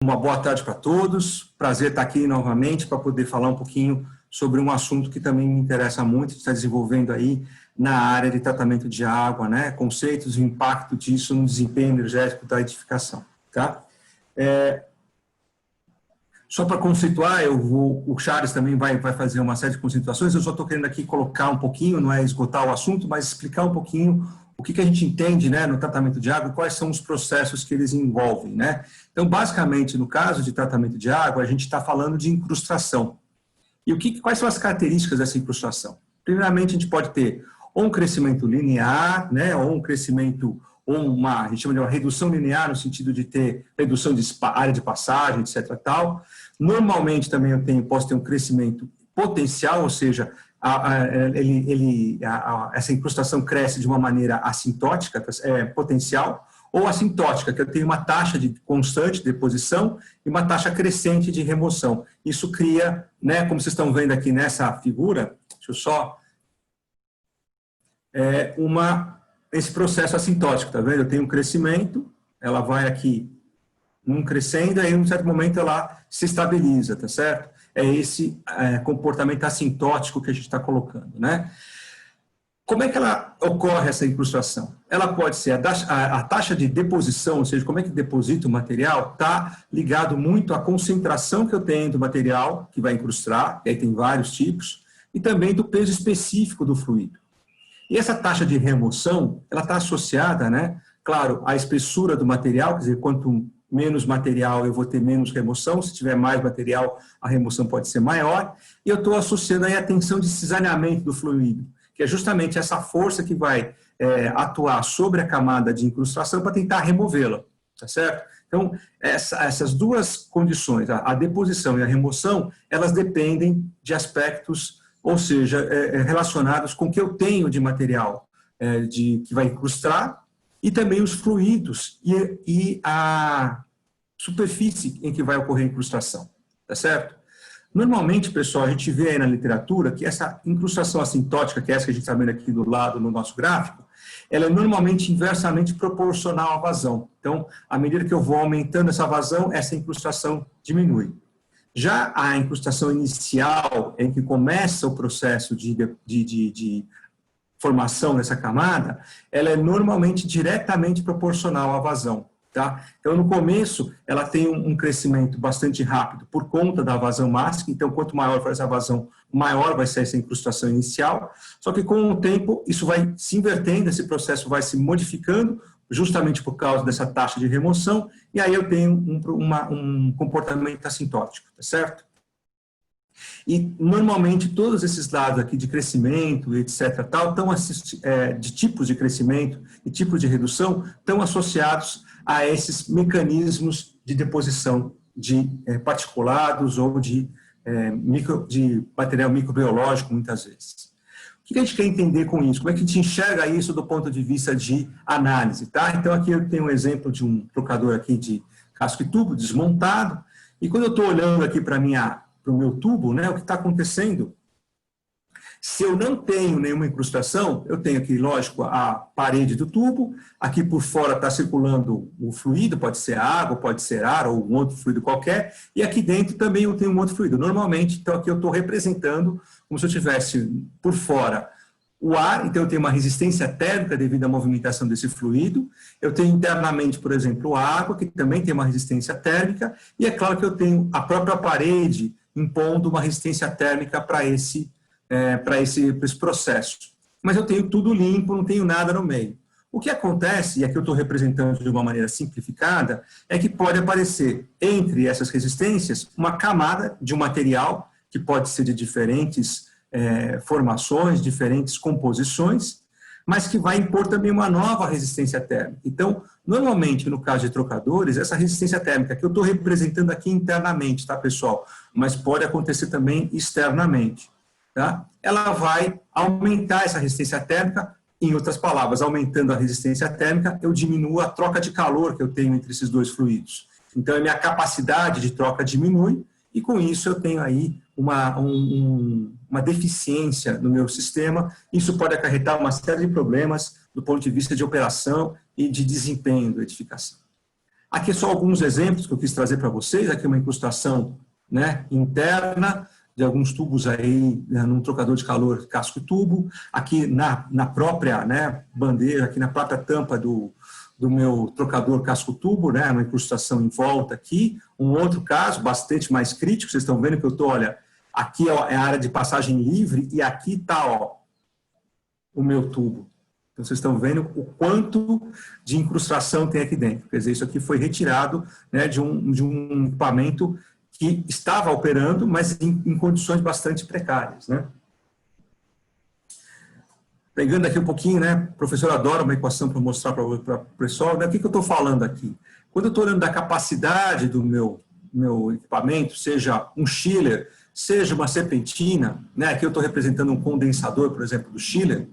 uma boa tarde para todos. Prazer estar aqui novamente para poder falar um pouquinho sobre um assunto que também me interessa muito, está desenvolvendo aí na área de tratamento de água, né? Conceitos e o impacto disso no desempenho energético da edificação, tá? Só para conceituar, o Charles também vai fazer uma série de conceituações, eu só estou querendo aqui colocar um pouquinho, não é esgotar o assunto, mas explicar um pouquinho o que a gente entende, né, no tratamento de água e quais são os processos que eles envolvem, né? Então, basicamente, no caso de tratamento de água, a gente está falando de incrustação. E quais são as características dessa incrustação? Primeiramente, a gente pode ter ou um crescimento linear, né, ou um crescimento, a gente chama de uma redução linear, no sentido de ter redução de área de passagem, etc. Tal. Normalmente, também posso ter um crescimento potencial, ou seja, essa incrustação cresce de uma maneira assintótica, potencial, ou assintótica, que eu tenho uma taxa de constante de deposição e uma taxa crescente de remoção. Isso cria, né, como vocês estão vendo aqui nessa figura, deixa eu só, esse processo assintótico, tá vendo? Eu tenho um crescimento, ela vai aqui crescendo, aí em um certo momento ela se estabiliza, tá certo? É esse comportamento assintótico que a gente está colocando, né? Como é que ela ocorre, essa incrustação? Ela pode ser a taxa de deposição, ou seja, como é que deposita o material, está ligado muito à concentração que eu tenho do material que vai incrustar, e aí tem vários tipos, e também do peso específico do fluido. E essa taxa de remoção, ela está associada, né, claro, à espessura do material, quer dizer, quanto menos material eu vou ter menos remoção, se tiver mais material, a remoção pode ser maior, e eu estou associando aí a tensão de cisalhamento do fluido, que é justamente essa força que vai atuar sobre a camada de incrustação para tentar removê-la, tá certo? Então, essas duas condições, a deposição e a remoção, elas dependem de aspectos, ou seja, relacionados com o que eu tenho de material que vai incrustar, e também os fluidos e a superfície em que vai ocorrer a incrustação, tá certo? Normalmente, pessoal, a gente vê aí na literatura que essa incrustação assintótica, que é essa que a gente está vendo aqui do lado no nosso gráfico, ela é normalmente inversamente proporcional à vazão. Então, à medida que eu vou aumentando essa vazão, essa incrustação diminui. Já a incrustação inicial, em que começa o processo de formação dessa camada, ela é normalmente diretamente proporcional à vazão. Tá? Então, no começo, ela tem um crescimento bastante rápido por conta da vazão máxima, então, quanto maior for essa vazão, maior vai ser essa incrustação inicial, só que com o tempo, isso vai se invertendo, esse processo vai se modificando, justamente por causa dessa taxa de remoção, e aí eu tenho um comportamento assintótico, tá certo? E, normalmente, todos esses dados aqui de crescimento, etc., de tipos de crescimento e tipos de redução, estão associados a esses mecanismos de deposição de particulados ou de material microbiológico, muitas vezes. O que a gente quer entender com isso? Como é que a gente enxerga isso do ponto de vista de análise? Tá? Então, aqui eu tenho um exemplo de um trocador aqui de casco e tubo desmontado, e quando eu estou olhando aqui para o meu tubo, né, o que está acontecendo, se eu não tenho nenhuma incrustação, eu tenho aqui, lógico, a parede do tubo, aqui por fora está circulando o fluido, pode ser água, pode ser ar ou um outro fluido qualquer, e aqui dentro também eu tenho um outro fluido. Normalmente, então aqui eu estou representando como se eu tivesse por fora o ar, então eu tenho uma resistência térmica devido à movimentação desse fluido, eu tenho internamente, por exemplo, a água, que também tem uma resistência térmica, e é claro que eu tenho a própria parede impondo uma resistência térmica para esse processo. Mas eu tenho tudo limpo, não tenho nada no meio. O que acontece, e aqui eu estou representando de uma maneira simplificada, é que pode aparecer entre essas resistências uma camada de um material, que pode ser de diferentes formações, diferentes composições, mas que vai impor também uma nova resistência térmica. Então, normalmente, no caso de trocadores, essa resistência térmica que eu estou representando aqui internamente, tá, pessoal? Mas pode acontecer também externamente. Tá? Ela vai aumentar essa resistência térmica, em outras palavras, aumentando a resistência térmica, eu diminuo a troca de calor que eu tenho entre esses dois fluidos. Então, a minha capacidade de troca diminui, e com isso eu tenho aí uma deficiência no meu sistema. Isso pode acarretar uma série de problemas do ponto de vista de operação e de desempenho da edificação. Aqui só alguns exemplos que eu quis trazer para vocês. Aqui uma incrustação, né, interna de alguns tubos aí, né, num trocador de calor casco e tubo. Aqui na própria, né, bandeja, aqui na própria tampa do meu trocador casco-tubo, né, uma incrustação em volta aqui. Um outro caso, bastante mais crítico, vocês estão vendo que eu estou, olha, aqui ó, é a área de passagem livre e aqui está o meu tubo. Então, vocês estão vendo o quanto de incrustação tem aqui dentro. Quer dizer, isso aqui foi retirado, né, de um equipamento que estava operando, mas em condições bastante precárias, né? Pegando aqui um pouquinho, né, o professor adora uma equação para mostrar para o pessoal, né, o que eu estou falando aqui? Quando eu estou olhando da capacidade do meu equipamento, seja um chiller, seja uma serpentina, né, aqui eu estou representando um condensador, por exemplo, do chiller,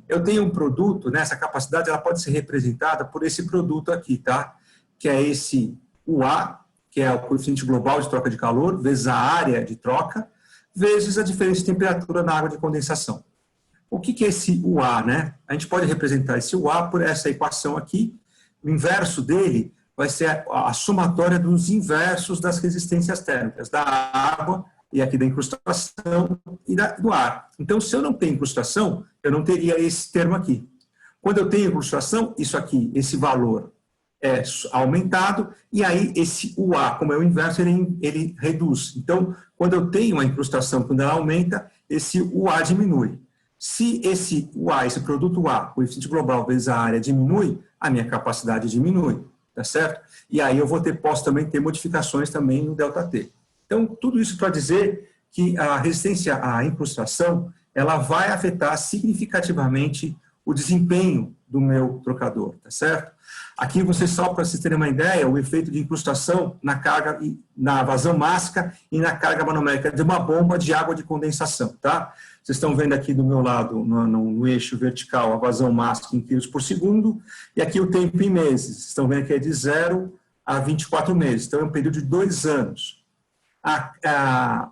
eu tenho um produto, né, essa capacidade ela pode ser representada por esse produto aqui, tá? Que é esse UA, que é o coeficiente global de troca de calor, vezes a área de troca, vezes a diferença de temperatura na água de condensação. O que é esse UA, né? A gente pode representar esse UA por essa equação aqui. O inverso dele vai ser a somatória dos inversos das resistências térmicas, da água e aqui da incrustação e do ar. Então, se eu não tenho incrustação, eu não teria esse termo aqui. Quando eu tenho incrustação, isso aqui, esse valor é aumentado, e aí esse UA, como é o inverso, ele reduz. Então, quando eu tenho uma incrustação, quando ela aumenta, esse UA diminui. Se esse UA, esse produto UA, o coeficiente global vezes a área diminui, a minha capacidade diminui, tá certo? E aí eu posso também ter modificações também no ΔT. Então, tudo isso para dizer que a resistência à incrustação, ela vai afetar significativamente o desempenho do meu trocador, tá certo? Aqui, vocês só para vocês terem uma ideia, o efeito de incrustação na carga, na vazão mássica e na carga manométrica de uma bomba de água de condensação, tá? Vocês estão vendo aqui do meu lado, no eixo vertical, a vazão mássica em quilos por segundo, e aqui o tempo em meses. Vocês estão vendo que é de 0 a 24 meses, então é um período de 2 anos.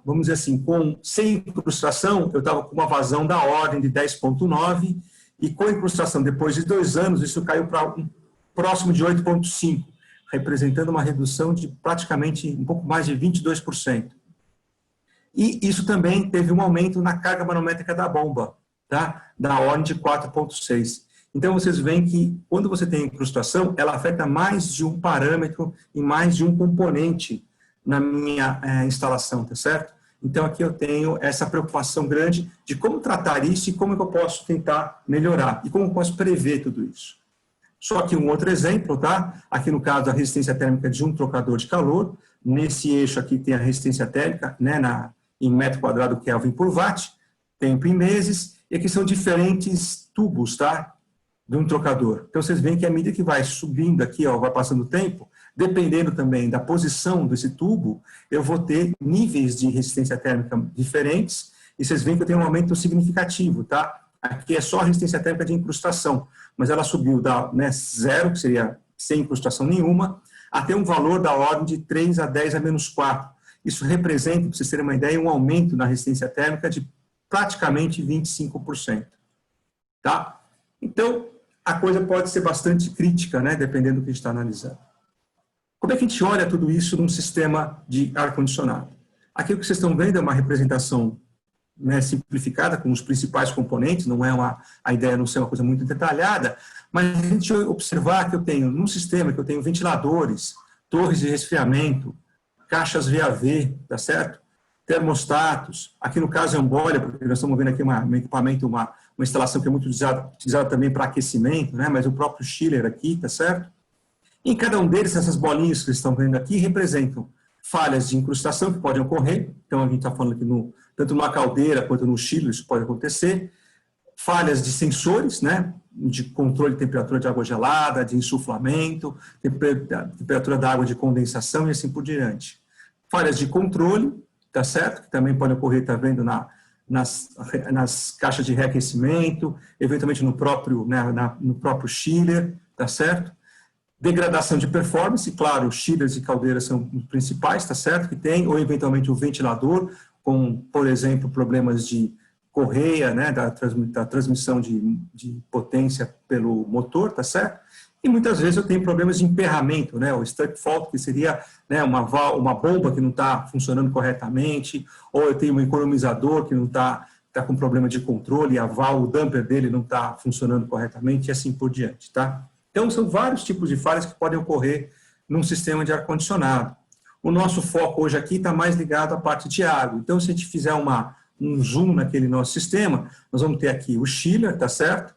Vamos dizer assim, sem incrustação, eu estava com uma vazão da ordem de 10,9, e com incrustação, depois de 2 anos, isso caiu para próximo de 8,5, representando uma redução de praticamente um pouco mais de 22%. E isso também teve um aumento na carga manométrica da bomba, tá? Da ordem de 4,6. Então, vocês veem que quando você tem incrustação, ela afeta mais de um parâmetro e mais de um componente na minha instalação, tá certo? Então, aqui eu tenho essa preocupação grande de como tratar isso e como que eu posso tentar melhorar e como eu posso prever tudo isso. Só que um outro exemplo, tá? Aqui no caso da resistência térmica de um trocador de calor, nesse eixo aqui tem a resistência térmica, né, em metro quadrado Kelvin por watt, tempo em meses, e aqui são diferentes tubos, tá? De um trocador. Então, vocês veem que à medida que vai subindo aqui, ó, vai passando o tempo, dependendo também da posição desse tubo, eu vou ter níveis de resistência térmica diferentes, e vocês veem que eu tenho um aumento significativo, tá? Aqui é só a resistência térmica de incrustação, mas ela subiu da 0, que seria sem incrustação nenhuma, até um valor da ordem de 3 a 10 a menos 4. Isso representa, para vocês terem uma ideia, um aumento na resistência térmica de praticamente 25%. Tá? Então, a coisa pode ser bastante crítica, né, dependendo do que a gente está analisando. Como é que a gente olha tudo isso num sistema de ar-condicionado? Aqui o que vocês estão vendo é uma representação, né, simplificada com os principais componentes, não é a ideia não ser uma coisa muito detalhada, mas a gente observar que eu tenho, num sistema que eu tenho ventiladores, torres de resfriamento, caixas VAV, tá certo? Termostatos, aqui no caso é um boiler, porque nós estamos vendo aqui um equipamento, uma instalação que é muito utilizada também para aquecimento, né, mas o próprio chiller aqui, tá certo? Em cada um deles, essas bolinhas que vocês estão vendo aqui representam falhas de incrustação que podem ocorrer, então a gente está falando aqui tanto numa caldeira quanto no chiller isso pode acontecer, falhas de sensores, né, de controle de temperatura de água gelada, de insuflamento, temperatura da água de condensação e assim por diante. Falhas de controle, tá certo? Que também pode ocorrer, tá vendo, nas caixas de reaquecimento, eventualmente no próprio, né, no próprio chiller, tá certo? Degradação de performance, claro, chillers e caldeiras são os principais, tá certo? Que tem, ou eventualmente o ventilador, com, por exemplo, problemas de correia, né, da transmissão de potência pelo motor, tá certo? E muitas vezes eu tenho problemas de emperramento, né? O stuck fault, que seria, né, uma bomba que não está funcionando corretamente, ou eu tenho um economizador que não está com problema de controle, o damper dele não está funcionando corretamente, e assim por diante, tá? Então, são vários tipos de falhas que podem ocorrer num sistema de ar-condicionado. O nosso foco hoje aqui está mais ligado à parte de água. Então, se a gente fizer um zoom naquele nosso sistema, nós vamos ter aqui o chiller, tá certo?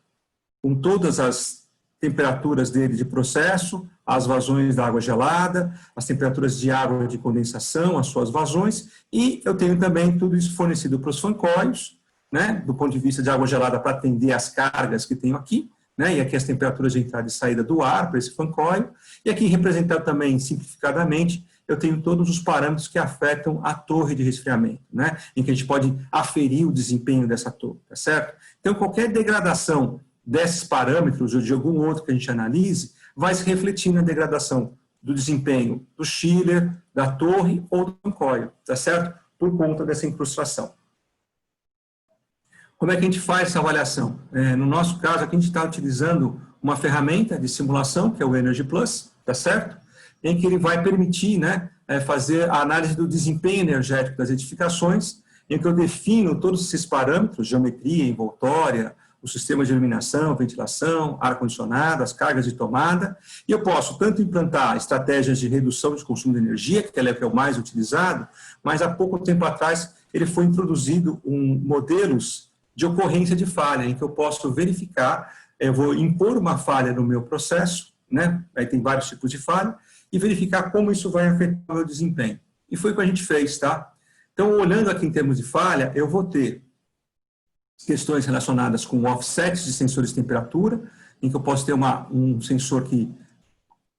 Com todas as temperaturas dele de processo, as vazões da água gelada, as temperaturas de água de condensação, as suas vazões, e eu tenho também tudo isso fornecido para os fan coils, né, do ponto de vista de água gelada para atender as cargas que tenho aqui, né, e aqui as temperaturas de entrada e saída do ar para esse fan coil, e aqui representado também, simplificadamente, eu tenho todos os parâmetros que afetam a torre de resfriamento, né, em que a gente pode aferir o desempenho dessa torre, tá certo? Então, qualquer degradação desses parâmetros ou de algum outro que a gente analise, vai se refletir na degradação do desempenho do chiller, da torre ou do fan coil, tá certo? Por conta dessa incrustação. Como é que a gente faz essa avaliação? No nosso caso, aqui a gente está utilizando uma ferramenta de simulação, que é o Energy Plus, tá certo? Em que ele vai permitir, né, fazer a análise do desempenho energético das edificações, em que eu defino todos esses parâmetros, geometria, envoltória, o sistema de iluminação, ventilação, ar-condicionado, as cargas de tomada, e eu posso tanto implantar estratégias de redução de consumo de energia, que é o mais utilizado, mas há pouco tempo atrás ele foi introduzido modelos de ocorrência de falha, em que eu posso verificar, eu vou impor uma falha no meu processo, né? Aí tem vários tipos de falha, e verificar como isso vai afetar o meu desempenho. E foi o que a gente fez, tá? Então, olhando aqui em termos de falha, eu vou ter questões relacionadas com offsets de sensores de temperatura, em que eu posso ter um sensor que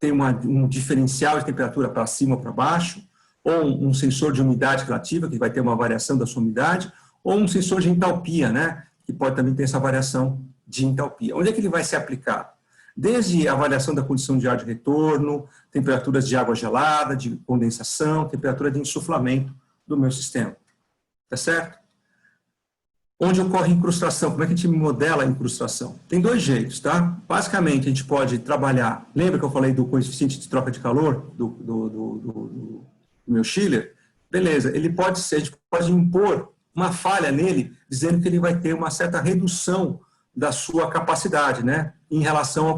tem um diferencial de temperatura para cima ou para baixo, ou um sensor de umidade relativa, que vai ter uma variação da sua umidade, ou um sensor de entalpia, né, que pode também ter essa variação de entalpia. Onde é que ele vai ser aplicado? Desde a avaliação da condição de ar de retorno, temperaturas de água gelada, de condensação, temperatura de insuflamento do meu sistema. Tá certo? Onde ocorre incrustação? Como é que a gente modela a incrustação? Tem dois jeitos, tá? Basicamente, a gente pode trabalhar... Lembra que eu falei do coeficiente de troca de calor do meu chiller? Beleza, ele pode ser, a gente pode impor uma falha nele, dizendo que ele vai ter uma certa redução da sua capacidade, né? Em relação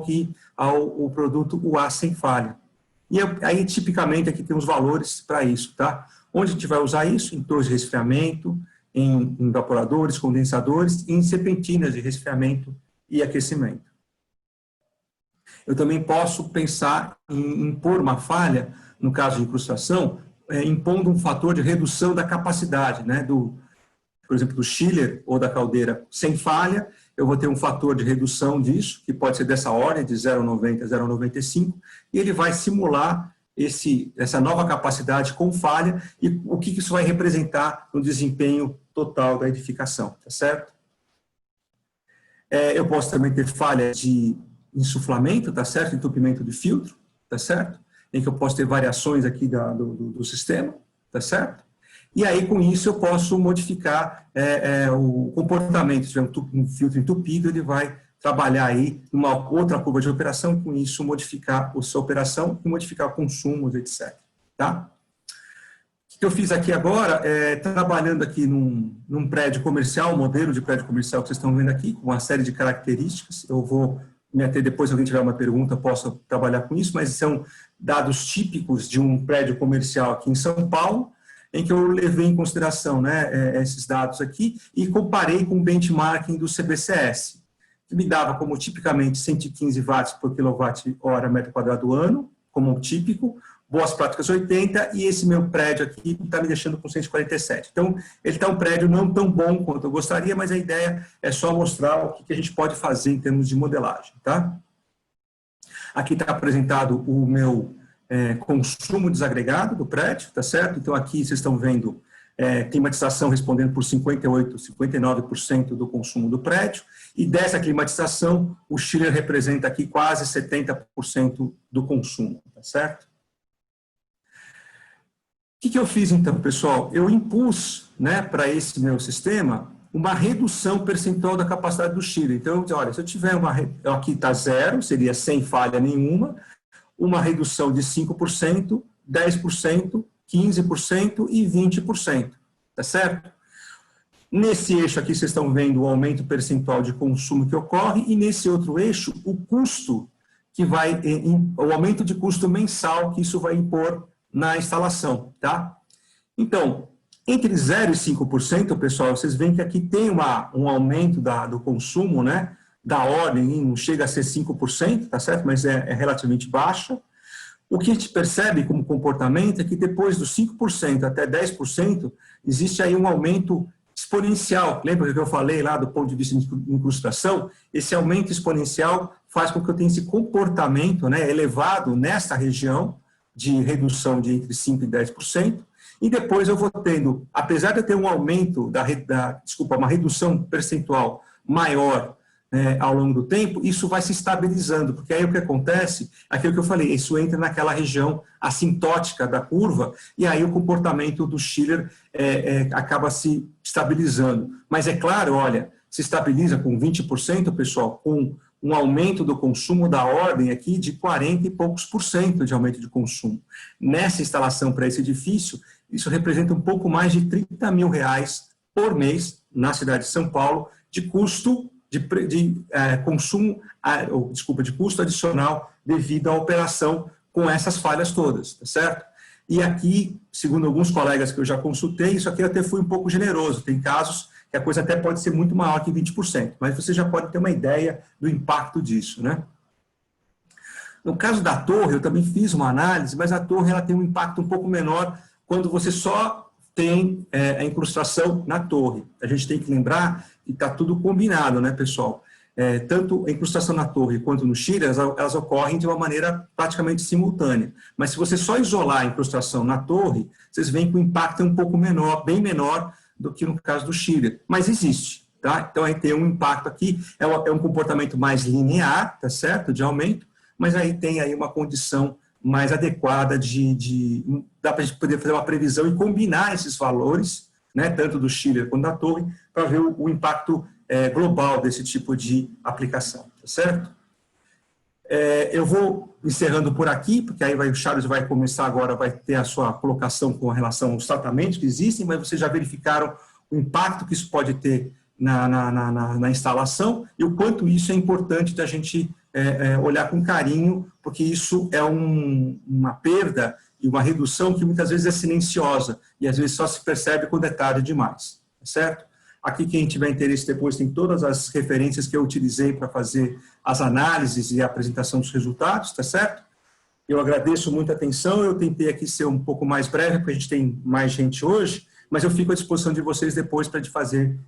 ao produto UA sem falha. E aí, tipicamente, aqui tem os valores para isso, tá? Onde a gente vai usar isso? Em torres de resfriamento, em evaporadores, condensadores e em serpentinas de resfriamento e aquecimento. Eu também posso pensar em impor uma falha, no caso de incrustação, impondo um fator de redução da capacidade, né, por exemplo, do chiller ou da caldeira sem falha, eu vou ter um fator de redução disso, que pode ser dessa ordem, de 0,90 a 0,95, e ele vai simular essa nova capacidade com falha e o que isso vai representar no desempenho total da edificação, tá certo? Eu posso também ter falha de insuflamento, tá certo? Entupimento de filtro, tá certo? Em que eu posso ter variações aqui do sistema, tá certo? E aí, com isso, eu posso modificar o comportamento. Se tiver um filtro entupido, ele vai trabalhar aí numa outra curva de operação, e com isso modificar a sua operação e modificar consumos, etc. Tá? O que eu fiz aqui agora trabalhando aqui num prédio comercial, um modelo de prédio comercial que vocês estão vendo aqui, com uma série de características. Eu vou me ater depois, se alguém tiver uma pergunta, posso trabalhar com isso, mas são dados típicos de um prédio comercial aqui em São Paulo, em que eu levei em consideração, né, esses dados aqui e comparei com o benchmarking do CBCS, que me dava como tipicamente 115 watts por quilowatt-hora metro quadrado ano, como típico, boas práticas 80, e esse meu prédio aqui está me deixando com 147. Então, ele está um prédio não tão bom quanto eu gostaria, mas a ideia é só mostrar o que a gente pode fazer em termos de modelagem, tá? Aqui está apresentado o meu consumo desagregado do prédio, tá certo? Então, aqui vocês estão vendo climatização respondendo por 58%, 59% do consumo do prédio, e dessa climatização, o chiller representa aqui quase 70% do consumo, tá certo? O que eu fiz então, pessoal? Eu impus, né, para esse meu sistema uma redução percentual da capacidade do chiller. Então, olha, se eu tiver aqui está zero, seria sem falha nenhuma, uma redução de 5%, 10%, 15% e 20%, tá certo? Nesse eixo aqui, vocês estão vendo o aumento percentual de consumo que ocorre, e nesse outro eixo, o custo que vai, o aumento de custo mensal que isso vai impor na instalação, tá? Então, entre 0% e 5%, pessoal, vocês veem que aqui tem um aumento do consumo, né? Da ordem, não chega a ser 5%, tá certo? Mas é relativamente baixo. O que a gente percebe como comportamento é que depois dos 5% até 10%, existe aí um aumento exponencial. Lembra que eu falei lá do ponto de vista de incrustação? Esse aumento exponencial faz com que eu tenha esse comportamento, né, elevado nessa região de redução de entre 5% e 10%, e depois eu vou tendo, apesar de eu ter um aumento, uma redução percentual maior, ao longo do tempo, isso vai se estabilizando, porque aí o que acontece, aquilo que eu falei, isso entra naquela região assintótica da curva, e aí o comportamento do chiller acaba se estabilizando. Mas é claro, olha, se estabiliza com 20%, pessoal, com um aumento do consumo da ordem aqui de 40 e poucos por cento de aumento de consumo. Nessa instalação para esse edifício, isso representa um pouco mais de R$30 mil por mês na cidade de São Paulo, de custo de custo adicional devido à operação com essas falhas todas, tá certo? E aqui, segundo alguns colegas que eu já consultei, isso aqui eu até fui um pouco generoso, tem casos que a coisa até pode ser muito maior que 20%, mas você já pode ter uma ideia do impacto disso, né? No caso da torre, eu também fiz uma análise, mas a torre ela tem um impacto um pouco menor quando você só tem a incrustação na torre. A gente tem que lembrar que está tudo combinado, né, pessoal? Tanto a incrustação na torre quanto no chiller, elas ocorrem de uma maneira praticamente simultânea. Mas se você só isolar a incrustação na torre, vocês veem que o impacto é um pouco menor, bem menor do que no caso do chiller. Mas existe, tá? Então, aí tem um impacto aqui, é um comportamento mais linear, tá certo? De aumento, mas aí tem aí uma condição mais adequada dá para a gente poder fazer uma previsão e combinar esses valores, né, tanto do chiller quanto da torre, para ver o impacto global desse tipo de aplicação, tá certo? Eu vou encerrando por aqui, porque aí o Charles vai começar agora, vai ter a sua colocação com relação aos tratamentos que existem, mas vocês já verificaram o impacto que isso pode ter na instalação e o quanto isso é importante da gente olhar com carinho, porque isso é uma perda e uma redução que muitas vezes é silenciosa e às vezes só se percebe quando é tarde demais, tá certo? Aqui, quem tiver interesse depois, tem todas as referências que eu utilizei para fazer as análises e a apresentação dos resultados, tá certo? Eu agradeço muito a atenção, eu tentei aqui ser um pouco mais breve, porque a gente tem mais gente hoje, mas eu fico à disposição de vocês depois para fazer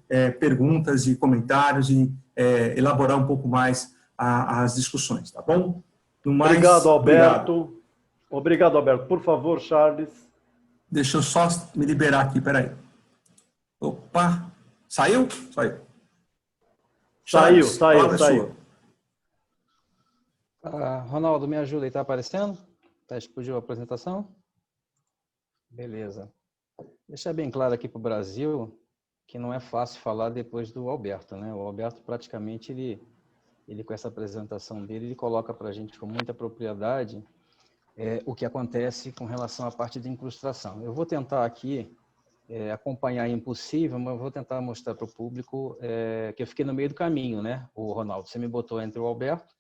perguntas e comentários e elaborar um pouco mais as discussões, tá bom? No mais, obrigado, Alberto. Obrigado, Alberto. Por favor, Charles. Deixa eu só me liberar aqui, peraí. Opa, saiu? Saiu. Charles, saiu. Ronaldo, me ajuda aí, tá aparecendo? Explodiu a apresentação? Beleza. Deixar bem claro aqui para o Brasil que não é fácil falar depois do Alberto, né? O Alberto praticamente, ele com essa apresentação dele, ele coloca para a gente com muita propriedade o que acontece com relação à parte de incrustação. Eu vou tentar aqui acompanhar impossível, mas eu vou tentar mostrar para o público que eu fiquei no meio do caminho, né? O Ronaldo, você me botou entre o Alberto,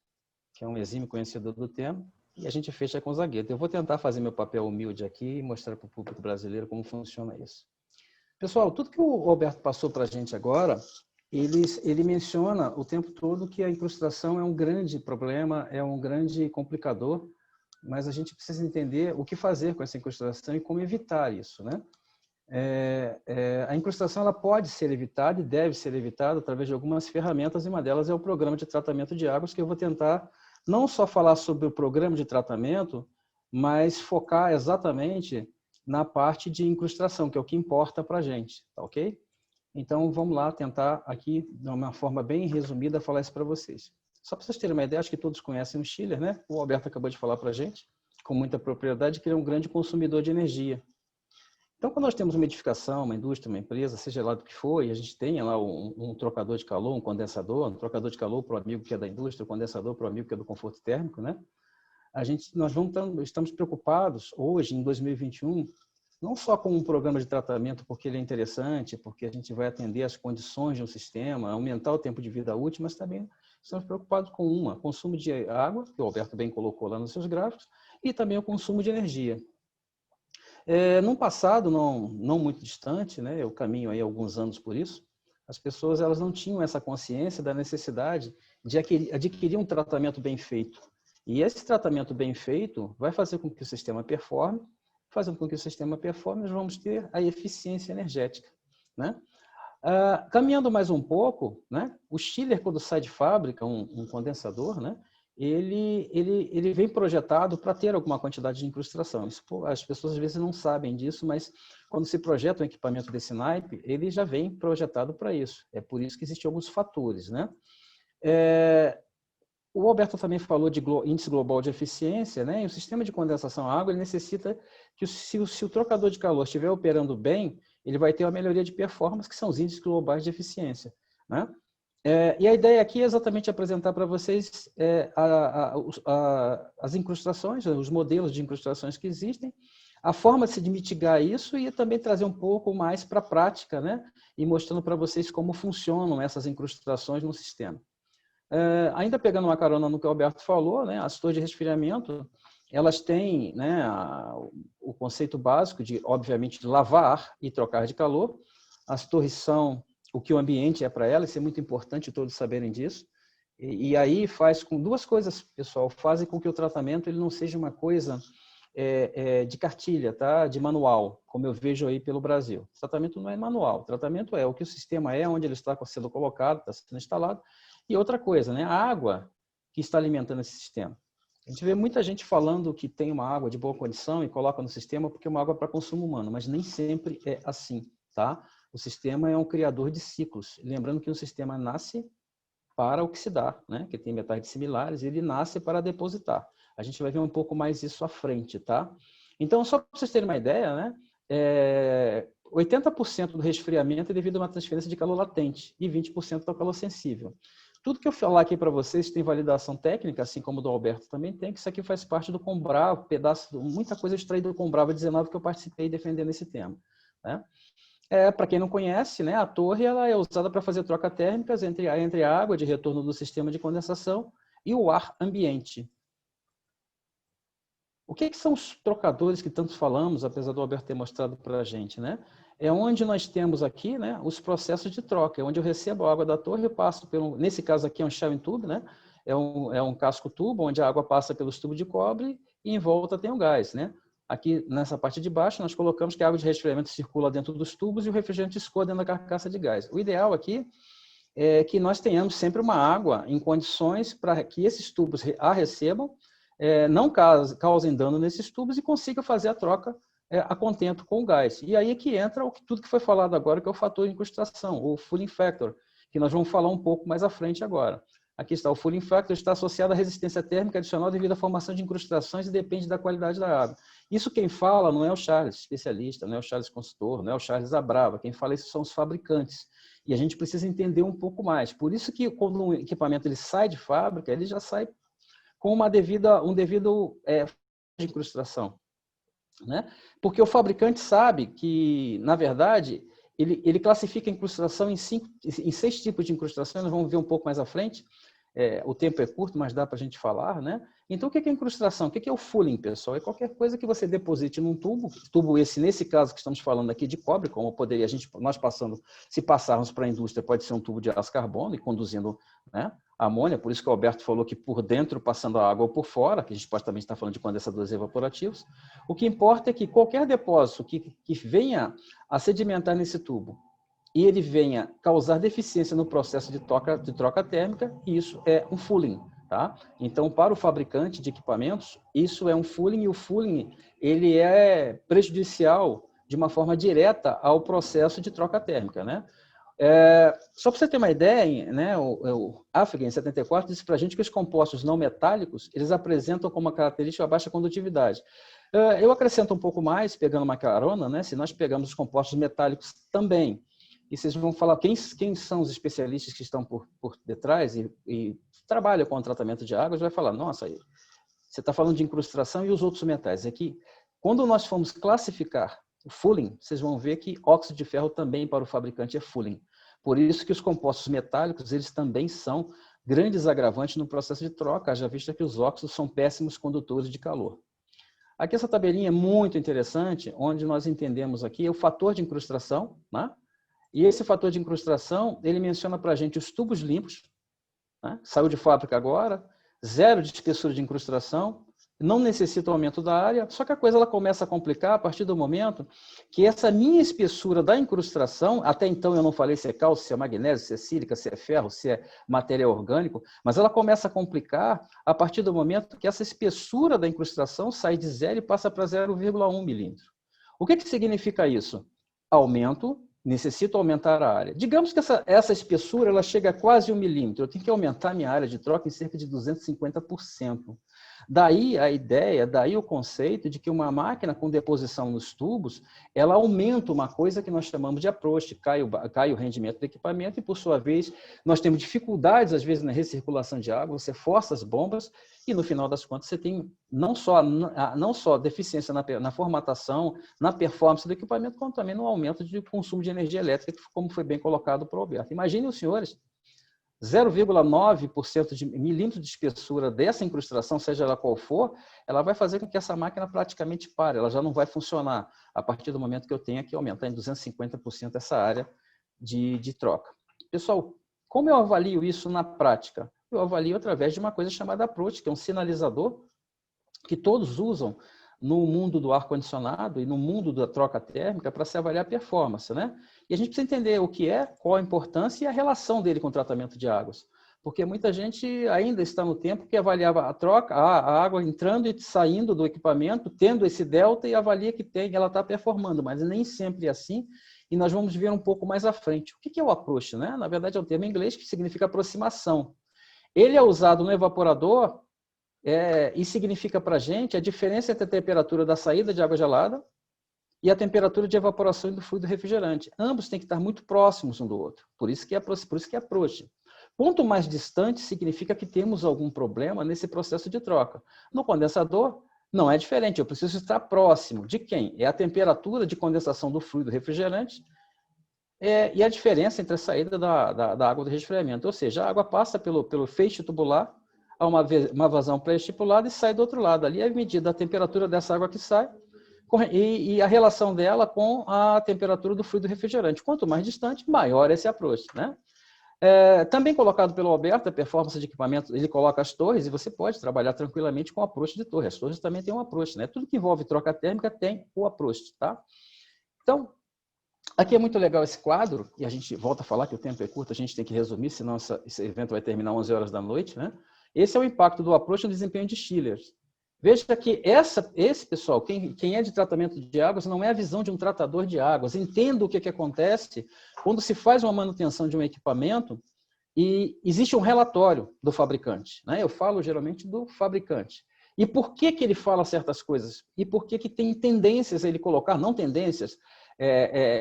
que é um exímio conhecedor do tema, e a gente fecha com o Zagueto. Eu vou tentar fazer meu papel humilde aqui e mostrar para o público brasileiro como funciona isso. Pessoal, tudo que o Alberto passou para a gente agora, ele menciona o tempo todo que a incrustação é um grande problema, é um grande complicador, mas a gente precisa entender o que fazer com essa incrustação e como evitar isso, né? A incrustação ela pode ser evitada e deve ser evitada através de algumas ferramentas, e uma delas é o programa de tratamento de águas, que eu vou tentar não só falar sobre o programa de tratamento, mas focar exatamente na parte de incrustação, que é o que importa para a gente, tá ok? Então, vamos lá tentar aqui, de uma forma bem resumida, falar isso para vocês. Só para vocês terem uma ideia, acho que todos conhecem o chiller, né? O Alberto acabou de falar para a gente, com muita propriedade, que ele é um grande consumidor de energia. Então, quando nós temos uma edificação, uma indústria, uma empresa, seja lá do que for, e a gente tem lá um trocador de calor, um condensador, um trocador de calor para o amigo que é da indústria, um condensador para o amigo que é do conforto térmico, né? Estamos preocupados hoje, em 2021, não só com um programa de tratamento porque ele é interessante, porque a gente vai atender às condições de um sistema, aumentar o tempo de vida útil, mas também estamos preocupados com consumo de água, que o Alberto bem colocou lá nos seus gráficos, e também o consumo de energia. Num passado não muito distante, né, eu caminho aí alguns anos por isso, as pessoas elas não tinham essa consciência da necessidade de adquirir um tratamento bem feito. E esse tratamento bem feito vai fazer com que o sistema performe, fazendo com que o sistema performe, nós vamos ter a eficiência energética, né? Caminhando mais um pouco, né, o chiller, quando sai de fábrica, um condensador, né, ele vem projetado para ter alguma quantidade de incrustação. Isso, as pessoas às vezes não sabem disso, mas quando se projeta um equipamento desse naipe, ele já vem projetado para isso. É por isso que existem alguns fatores, né? O Alberto também falou de índice global de eficiência, né? E o sistema de condensação à água ele necessita que, se o trocador de calor estiver operando bem, ele vai ter uma melhoria de performance, que são os índices globais de eficiência, né? E a ideia aqui é exatamente apresentar para vocês as incrustações, os modelos de incrustações que existem, a forma de mitigar isso e também trazer um pouco mais para a prática, né? E mostrando para vocês como funcionam essas incrustações no sistema. Ainda pegando uma carona no que o Alberto falou, né? As torres de resfriamento, elas têm, né, o conceito básico de, obviamente, de lavar e trocar de calor. As torres são o que o ambiente é para elas, isso é muito importante todos saberem disso. E aí faz com duas coisas, pessoal, fazem com que o tratamento ele não seja uma coisa de cartilha, tá? De manual, como eu vejo aí pelo Brasil. O tratamento não é manual, o tratamento é o que o sistema é, onde ele está sendo colocado, está sendo instalado. E outra coisa, né? A água que está alimentando esse sistema. A gente vê muita gente falando que tem uma água de boa condição e coloca no sistema porque é uma água para consumo humano, mas nem sempre é assim, tá? O sistema é um criador de ciclos. Lembrando que o sistema nasce para oxidar, né? Que tem metais dissimilares, e ele nasce para depositar. A gente vai ver um pouco mais isso à frente, tá? Então, só para vocês terem uma ideia, né? 80% do resfriamento é devido a uma transferência de calor latente e 20% ao calor sensível. Tudo que eu falar aqui para vocês tem validação técnica, assim como o do Alberto também tem, que isso aqui faz parte do Combrava, muita coisa extraída do Combrava 19 que eu participei defendendo esse tema, né? Para quem não conhece, né, a torre ela é usada para fazer troca térmicas entre a água de retorno do sistema de condensação e o ar ambiente. O que são os trocadores que tanto falamos, apesar do Alberto ter mostrado para a gente, né? É onde nós temos aqui, né, os processos de troca, é onde eu recebo a água da torre e passo nesse caso aqui é um showing tube, né? É um casco tubo, onde a água passa pelos tubos de cobre e em volta tem o gás, né? Aqui, nessa parte de baixo, nós colocamos que a água de resfriamento circula dentro dos tubos e o refrigerante escoa dentro da carcaça de gás. O ideal aqui é que nós tenhamos sempre uma água em condições para que esses tubos a recebam, não causem dano nesses tubos e consiga fazer a troca a contento com o gás. E aí é que entra tudo que foi falado agora, que é o fator de incrustação, o Fulling Factor, que nós vamos falar um pouco mais à frente agora. Aqui está, o Fulling Factor está associado à resistência térmica adicional devido à formação de incrustações e depende da qualidade da água. Isso quem fala não é o Charles, especialista, não é o Charles consultor, não é o Charles Abrava, quem fala isso são os fabricantes. E a gente precisa entender um pouco mais. Por isso que quando um equipamento ele sai de fábrica, ele já sai com um devido de incrustação, né? Porque o fabricante sabe que, na verdade, ele classifica a incrustação em 6 tipos de incrustação, nós vamos ver um pouco mais à frente. O tempo é curto, mas dá para a gente falar, né? Então, o que é incrustação? O que é o fulling, pessoal? É qualquer coisa que você deposite num tubo esse, nesse caso que estamos falando aqui de cobre, como poderia se passarmos para a indústria, pode ser um tubo de aço carbono e conduzindo, né, amônia, por isso que o Alberto falou que por dentro passando a água ou por fora, que a gente pode também estar falando de condensadores evaporativos. O que importa é que qualquer depósito que venha a sedimentar nesse tubo e ele venha causar deficiência no processo de troca térmica, isso é um fulling, tá? Então, para o fabricante de equipamentos, isso é um fulling, e o fulling ele é prejudicial de uma forma direta ao processo de troca térmica, né? Só para você ter uma ideia, né, o Africa, em 74, disse para a gente que os compostos não metálicos, eles apresentam como uma característica a baixa condutividade. Eu acrescento um pouco mais, pegando uma carona, né, se nós pegamos os compostos metálicos também, e vocês vão falar quem são os especialistas que estão por detrás e trabalham com o tratamento de águas, vai falar, nossa, você está falando de incrustação e os outros metais. Aqui, quando nós formos classificar o Fulling, vocês vão ver que óxido de ferro também para o fabricante é Fulling. Por isso que os compostos metálicos, eles também são grandes agravantes no processo de troca, haja vista que os óxidos são péssimos condutores de calor. Aqui essa tabelinha é muito interessante, onde nós entendemos aqui o fator de incrustação, né? E esse fator de incrustação, ele menciona para a gente os tubos limpos, né? Saiu de fábrica agora, 0 de espessura de incrustação, não necessita o aumento da área, só que a coisa ela começa a complicar a partir do momento que essa minha espessura da incrustação, até então eu não falei se é cálcio, se é magnésio, se é sílica, se é ferro, se é material orgânico, mas ela começa a complicar a partir do momento que essa espessura da incrustação sai de 0 e passa para 0,1 milímetro. O que significa isso? Necessito aumentar a área. Digamos que essa espessura ela chega a quase 1 milímetro, eu tenho que aumentar minha área de troca em cerca de 250%. Daí a ideia, daí o conceito de que uma máquina com deposição nos tubos, ela aumenta uma coisa que nós chamamos de approach, cai o rendimento do equipamento e, por sua vez, nós temos dificuldades, às vezes, na recirculação de água, você força as bombas e, no final das contas, você tem não só deficiência na formatação, na performance do equipamento, como também no aumento de consumo de energia elétrica, como foi bem colocado por Alberto. Imaginem os senhores, 0,9% de milímetro de espessura dessa incrustação, seja ela qual for, ela vai fazer com que essa máquina praticamente pare, ela já não vai funcionar a partir do momento que eu tenha que aumentar em 250% essa área de troca. Pessoal, como eu avalio isso na prática? Eu avalio através de uma coisa chamada approach, que é um sinalizador que todos usam no mundo do ar-condicionado e no mundo da troca térmica para se avaliar a performance, né? E a gente precisa entender o que é, qual a importância e a relação dele com o tratamento de águas. Porque muita gente ainda está no tempo que avaliava a troca, a água entrando e saindo do equipamento, tendo esse delta e avalia que ela está performando, mas nem sempre é assim, e nós vamos ver um pouco mais à frente. O que é o approach, né? Na verdade, é um termo em inglês que significa aproximação. Ele é usado no evaporador e significa para a gente a diferença entre a temperatura da saída de água gelada e a temperatura de evaporação do fluido refrigerante. Ambos têm que estar muito próximos um do outro, por isso que é approach. Quanto mais distante, significa que temos algum problema nesse processo de troca. No condensador, não é diferente, eu preciso estar próximo de quem? É a temperatura de condensação do fluido refrigerante e a diferença entre a saída da água do resfriamento, ou seja, a água passa pelo feixe tubular, há uma vazão pré-estipulada e sai do outro lado. Ali é a medida da temperatura dessa água que sai e a relação dela com a temperatura do fluido refrigerante. Quanto mais distante, maior esse approach, né? Também colocado pelo Alberto, a performance de equipamento, ele coloca as torres e você pode trabalhar tranquilamente com o approach de torre. As torres também têm um approach, né? Tudo que envolve troca térmica tem o approach, tá? Então, aqui é muito legal esse quadro, e a gente volta a falar que o tempo é curto, a gente tem que resumir, senão esse evento vai terminar 11 horas da noite, né? Esse é o impacto do approach no desempenho de chillers. Veja que esse pessoal, quem é de tratamento de águas, não é a visão de um tratador de águas. Entenda o que acontece quando se faz uma manutenção de um equipamento e existe um relatório do fabricante, né? Eu falo geralmente do fabricante. E por que ele fala certas coisas? E por que tem tendências a ele colocar, não tendências,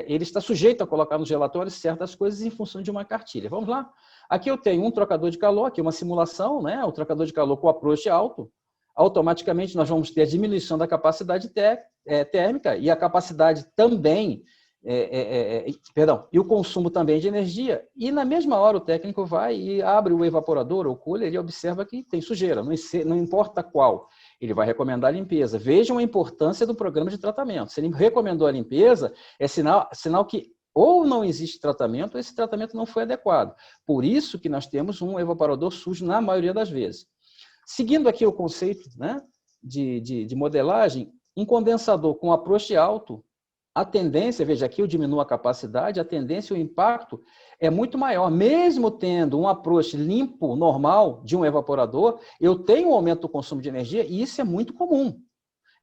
ele está sujeito a colocar nos relatórios certas coisas em função de uma cartilha. Vamos lá? Aqui eu tenho um trocador de calor, aqui uma simulação, né? O trocador de calor com approach alto, automaticamente nós vamos ter a diminuição da capacidade térmica e a capacidade também, e o consumo também de energia. E na mesma hora o técnico vai e abre o evaporador ou cooler e observa que tem sujeira, não importa qual. Ele vai recomendar a limpeza. Vejam a importância do programa de tratamento. Se ele recomendou a limpeza, é sinal que ou não existe tratamento, ou esse tratamento não foi adequado. Por isso que nós temos um evaporador sujo na maioria das vezes. Seguindo aqui o conceito, né, de modelagem, um condensador com approach alto, a tendência, veja aqui, eu diminuo a capacidade, a tendência, o impacto é muito maior. Mesmo tendo um approach limpo, normal, de um evaporador, eu tenho um aumento do consumo de energia e isso é muito comum.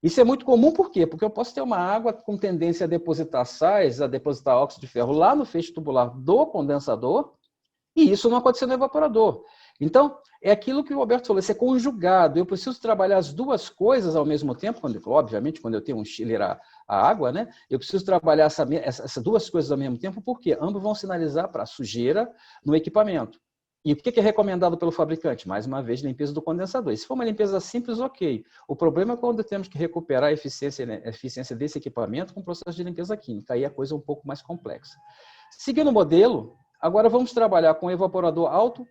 Isso é muito comum, por quê? Porque eu posso ter uma água com tendência a depositar sais, a depositar óxido de ferro lá no feixe tubular do condensador, e isso não aconteceu no evaporador. Então, é aquilo que o Alberto falou, isso é conjugado. Eu preciso trabalhar as duas coisas ao mesmo tempo, obviamente, quando eu tenho um chiller a água, né? Eu preciso trabalhar essas duas coisas ao mesmo tempo, porque ambos vão sinalizar para a sujeira no equipamento. E o que é recomendado pelo fabricante? Mais uma vez, limpeza do condensador. E se for uma limpeza simples, ok. O problema é quando temos que recuperar a eficiência desse equipamento com o processo de limpeza química. Aí a coisa é um pouco mais complexa. Seguindo o modelo, agora vamos trabalhar com um evaporador alto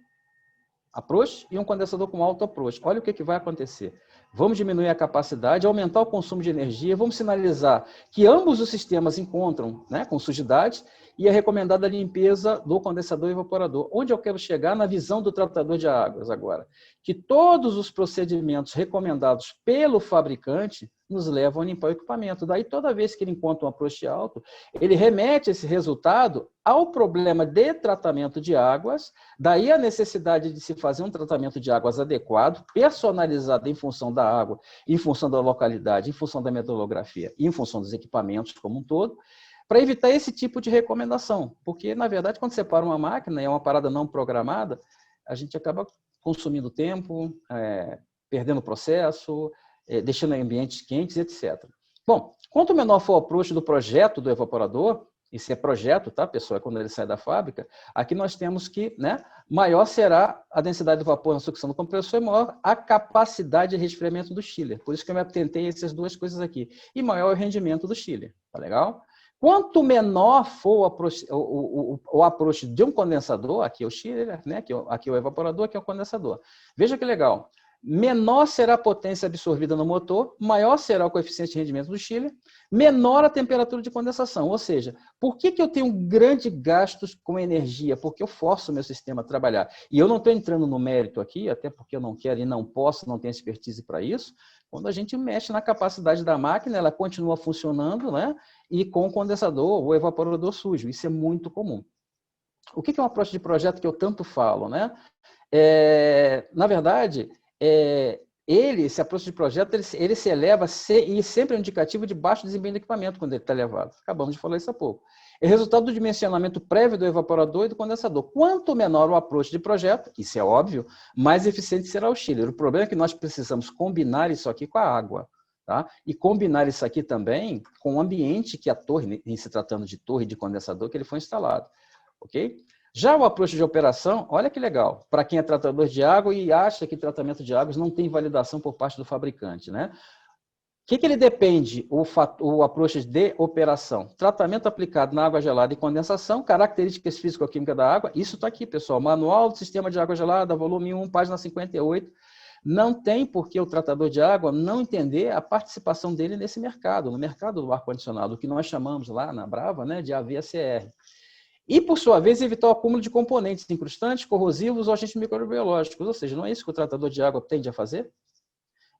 approach e um condensador com alto approach. Olha o que vai acontecer. Vamos diminuir a capacidade, aumentar o consumo de energia, vamos sinalizar que ambos os sistemas encontram, né, com sujidade, e a recomendada limpeza do condensador e evaporador. Onde eu quero chegar na visão do tratador de águas agora? Que todos os procedimentos recomendados pelo fabricante nos levam a limpar o equipamento. Daí, toda vez que ele encontra um approach alto, ele remete esse resultado ao problema de tratamento de águas, daí a necessidade de se fazer um tratamento de águas adequado, personalizado em função da água, em função da localidade, em função da metodografia e em função dos equipamentos como um todo, para evitar esse tipo de recomendação. Porque, na verdade, quando você para uma máquina, é uma parada não programada, a gente acaba consumindo tempo, perdendo o processo, deixando ambientes quentes, etc. Bom, quanto menor for o approach do projeto do evaporador, isso é projeto, tá, pessoal? É quando ele sai da fábrica, aqui nós temos que, né, maior será a densidade do vapor na sucção do compressor e maior a capacidade de resfriamento do chiller. Por isso que eu me atentei a essas duas coisas aqui. E maior o rendimento do chiller, tá legal? Quanto menor for o approach de um condensador, aqui é o chiller, né, aqui é o evaporador, aqui é o condensador. Veja que legal. Menor será a potência absorvida no motor, maior será o coeficiente de rendimento do chiller, menor a temperatura de condensação. Ou seja, por que eu tenho grande gastos com energia? Porque eu forço o meu sistema a trabalhar. E eu não estou entrando no mérito aqui, até porque eu não quero e não posso, não tenho expertise para isso. Quando a gente mexe na capacidade da máquina, ela continua funcionando, né? E com o condensador ou evaporador sujo. Isso é muito comum. O que é um approach de projeto que eu tanto falo, né? Na verdade, esse approach de projeto, ele se eleva e sempre é um indicativo de baixo desempenho do equipamento quando ele está elevado. Acabamos de falar isso há pouco. É resultado do dimensionamento prévio do evaporador e do condensador. Quanto menor o approach de projeto, isso é óbvio, mais eficiente será o chiller. O problema é que nós precisamos combinar isso aqui com a água. Tá? E combinar isso aqui também com o ambiente que a torre, em se tratando de torre de condensador, que ele foi instalado. Ok? Já o approach de operação, olha que legal, para quem é tratador de água e acha que tratamento de águas não tem validação por parte do fabricante, né? O que ele depende, o approach de operação? Tratamento aplicado na água gelada e condensação, características físico-químicas da água, isso está aqui, pessoal, Manual do Sistema de Água Gelada, volume 1, página 58, não tem por que o tratador de água não entender a participação dele nesse mercado, no mercado do ar-condicionado, o que nós chamamos lá na Brava, né, de AVACR. E, por sua vez, evitar o acúmulo de componentes incrustantes, corrosivos ou agentes microbiológicos, ou seja, não é isso que o tratador de água tende a fazer?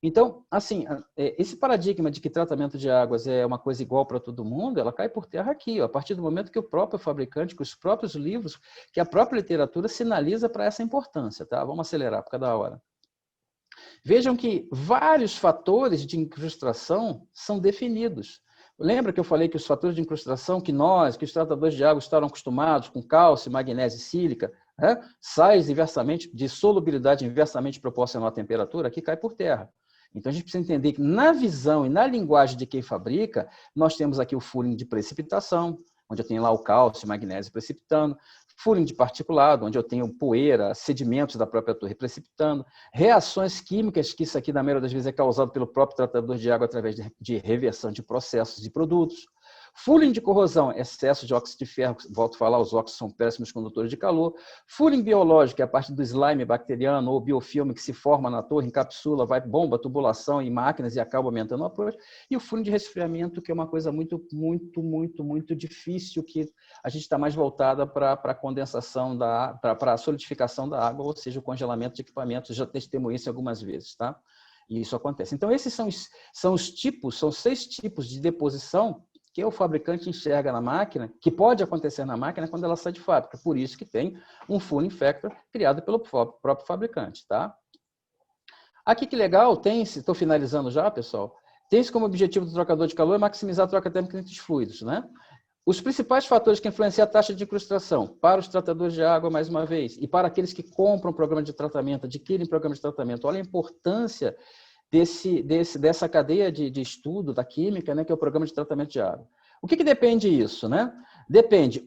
Então, assim, esse paradigma de que tratamento de águas é uma coisa igual para todo mundo, ela cai por terra aqui, ó, a partir do momento que o próprio fabricante, que os próprios livros, que a própria literatura sinaliza para essa importância, tá? Vamos acelerar por cada hora. Vejam que vários fatores de incrustação são definidos. Lembra que eu falei que os fatores de incrustação que os tratadores de água estavam acostumados com cálcio, magnésio e sílica, né? Sais inversamente, de solubilidade inversamente proporcional à temperatura, aqui cai por terra. Então, a gente precisa entender que na visão e na linguagem de quem fabrica, nós temos aqui o fooling de precipitação, onde eu tenho lá o cálcio e magnésio precipitando, fooling de particulado, onde eu tenho poeira, sedimentos da própria torre precipitando, reações químicas, que isso aqui, na maioria das vezes, é causado pelo próprio tratador de água através de reversão de processos e produtos. Fooling de corrosão, excesso de óxido de ferro, volto a falar, os óxidos são péssimos condutores de calor. Fooling biológico, é a parte do slime bacteriano ou biofilme que se forma na torre, encapsula, vai bomba, tubulação em máquinas e acaba aumentando o approach. E o fooling de resfriamento, que é uma coisa muito difícil, que a gente está mais voltada para a condensação, para a solidificação da água, ou seja, o congelamento de equipamentos. Já testemunhei isso algumas vezes, tá? E isso acontece. Então, esses são os tipos, são 6 tipos de deposição que o fabricante enxerga na máquina, que pode acontecer na máquina quando ela sai de fábrica. Por isso que tem um Fooling Factor criado pelo próprio fabricante, tá? Aqui que legal, estou finalizando já, pessoal, Tem-se como objetivo do trocador de calor é maximizar a troca térmica entre os fluidos, né? Os principais fatores que influenciam a taxa de incrustação para os tratadores de água, mais uma vez, e para aqueles que compram programa de tratamento, adquirem programa de tratamento, olha a importância dessa cadeia de estudo da química, né, que é o programa de tratamento de água. O que depende disso, né? Depende,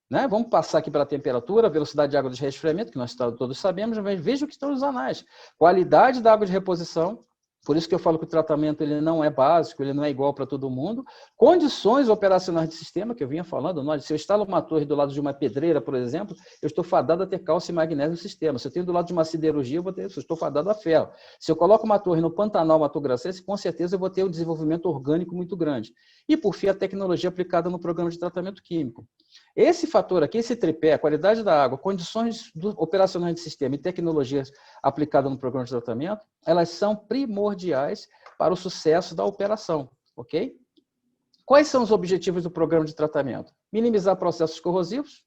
né, vamos passar aqui pela temperatura, velocidade de água de resfriamento, que nós todos sabemos, mas veja o que estão nos anais. Qualidade da água de reposição, por isso que eu falo que o tratamento ele não é básico, ele não é igual para todo mundo. Condições operacionais de sistema, que eu vinha falando, se eu instalo uma torre do lado de uma pedreira, por exemplo, eu estou fadado a ter cálcio e magnésio no sistema. Se eu tenho do lado de uma siderurgia, eu estou fadado a ferro. Se eu coloco uma torre no Pantanal Mato Grossense, com certeza eu vou ter um desenvolvimento orgânico muito grande. E, por fim, a tecnologia aplicada no programa de tratamento químico. Esse fator aqui, esse tripé, a qualidade da água, condições operacionais de sistema e tecnologias aplicadas no programa de tratamento, elas são primordiais para o sucesso da operação, ok? Quais são os objetivos do programa de tratamento? Minimizar processos corrosivos,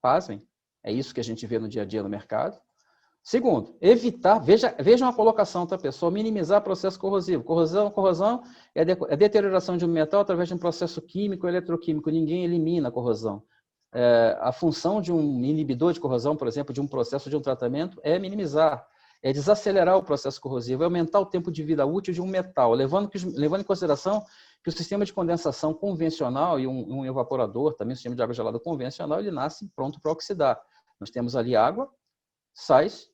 pasmem, é isso que a gente vê no dia a dia no mercado. Segundo, evitar, vejam a colocação, tá, pessoal? Minimizar processo corrosivo. Corrosão é a deterioração de um metal através de um processo químico ou eletroquímico. Ninguém elimina a corrosão. A função de um inibidor de corrosão, por exemplo, de um processo de um tratamento, é minimizar, é desacelerar o processo corrosivo, é aumentar o tempo de vida útil de um metal, levando em consideração que o sistema de condensação convencional e um evaporador, também o sistema de água gelada convencional, ele nasce pronto para oxidar. Nós temos ali água, sais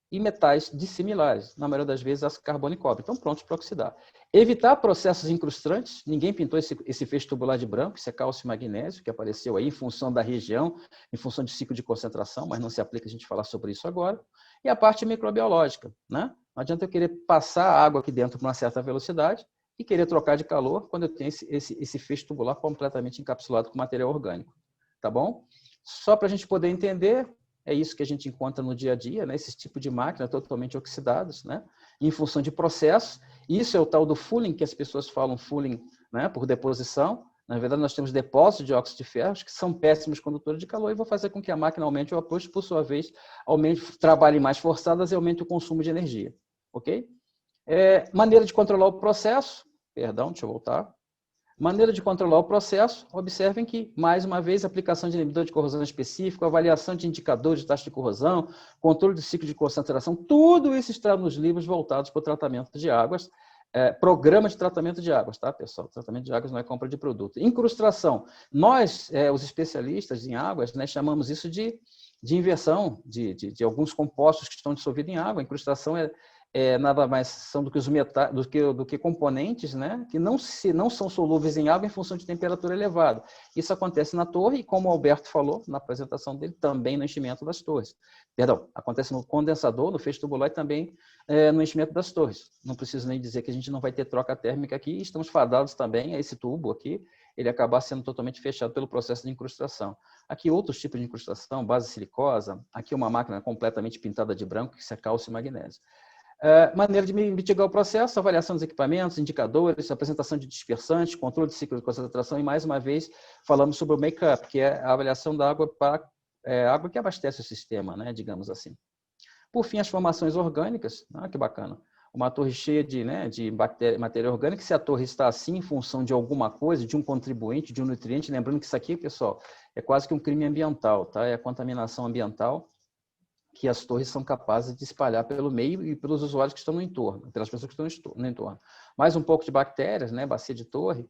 e metais dissimilares, na maioria das vezes aço, carbono e cobre, então prontos para oxidar. Evitar processos incrustantes, ninguém pintou esse feixe tubular de branco, isso é cálcio e magnésio, que apareceu aí em função da região, em função de ciclo de concentração, mas não se aplica a gente falar sobre isso agora. E a parte microbiológica, né? Não adianta eu querer passar a água aqui dentro com uma certa velocidade e querer trocar de calor quando eu tenho esse feixe tubular completamente encapsulado com material orgânico, tá bom? Só para a gente poder entender, é isso que a gente encontra no dia a dia, né? Esse tipo de máquina totalmente oxidados, né? Em função de processos. Isso é o tal do fouling, que as pessoas falam fouling, né? Por deposição. Na verdade, nós temos depósitos de óxido de ferro, que são péssimos condutores de calor e vão fazer com que a máquina aumente o approach, por sua vez, trabalhe mais forçadas e aumente o consumo de energia. Ok? Maneira de controlar o processo. Perdão, deixa eu voltar. Maneira de controlar o processo, observem que, mais uma vez, aplicação de inibidor de corrosão específico, avaliação de indicadores de taxa de corrosão, controle do ciclo de concentração, tudo isso está nos livros voltados para o tratamento de águas, programa de tratamento de águas, tá, pessoal? Tratamento de águas não é compra de produto. Incrustação. Nós, os especialistas em águas, né, chamamos isso de inversão de alguns compostos que estão dissolvidos em água. A incrustação nada mais são do que os metais, do que componentes, né, que não são solúveis em água em função de temperatura elevada. Isso acontece na torre e, como o Alberto falou na apresentação dele, também no enchimento das torres. Perdão, acontece no condensador, no feixe tubular e também no enchimento das torres. Não preciso nem dizer que a gente não vai ter troca térmica aqui, estamos fadados também a esse tubo aqui, ele acabar sendo totalmente fechado pelo processo de incrustação. Aqui outros tipos de incrustação, base silicosa, aqui uma máquina completamente pintada de branco, que é cálcio e magnésio. Maneira de mitigar o processo, avaliação dos equipamentos, indicadores, apresentação de dispersantes, controle de ciclo de concentração e, mais uma vez, falamos sobre o make-up, que é a avaliação da água para água que abastece o sistema, né, digamos assim. Por fim, as formações orgânicas, que bacana. Uma torre cheia de matéria orgânica, se a torre está assim em função de alguma coisa, de um contribuinte, de um nutriente, lembrando que isso aqui, pessoal, é quase que um crime ambiental, tá? É a contaminação ambiental que as torres são capazes de espalhar pelo meio e pelos usuários que estão no entorno, pelas pessoas que estão no entorno. Mais um pouco de bactérias, né, bacia de torre,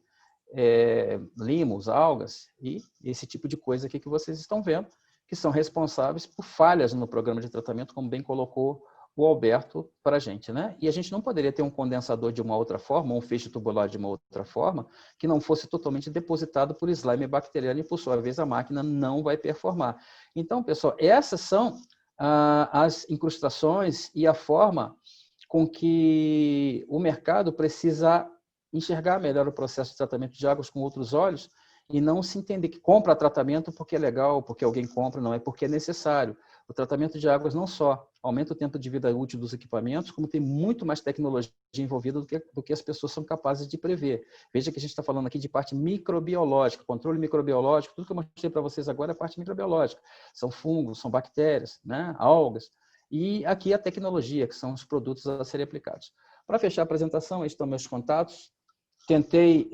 limos, algas e esse tipo de coisa aqui que vocês estão vendo, que são responsáveis por falhas no programa de tratamento, como bem colocou o Alberto para a gente, né? E a gente não poderia ter um condensador de uma outra forma, um feixe tubular de uma outra forma, que não fosse totalmente depositado por slime bacteriano e, por sua vez, a máquina não vai performar. Então, pessoal, essas são as incrustações e a forma com que o mercado precisa enxergar melhor o processo de tratamento de águas com outros olhos e não se entender que compra tratamento porque é legal, porque alguém compra, não é porque é necessário. O tratamento de águas não só aumenta o tempo de vida útil dos equipamentos, como tem muito mais tecnologia envolvida do que as pessoas são capazes de prever. Veja que a gente está falando aqui de parte microbiológica, controle microbiológico, tudo que eu mostrei para vocês agora é parte microbiológica. São fungos, são bactérias, né? Algas. E aqui a tecnologia, que são os produtos a serem aplicados. Para fechar a apresentação, estes estão meus contatos. Tentei,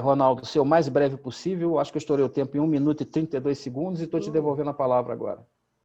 Ronaldo, ser o mais breve possível. Acho que eu estourei o tempo em 1 minuto e 32 segundos e estou te devolvendo a palavra agora.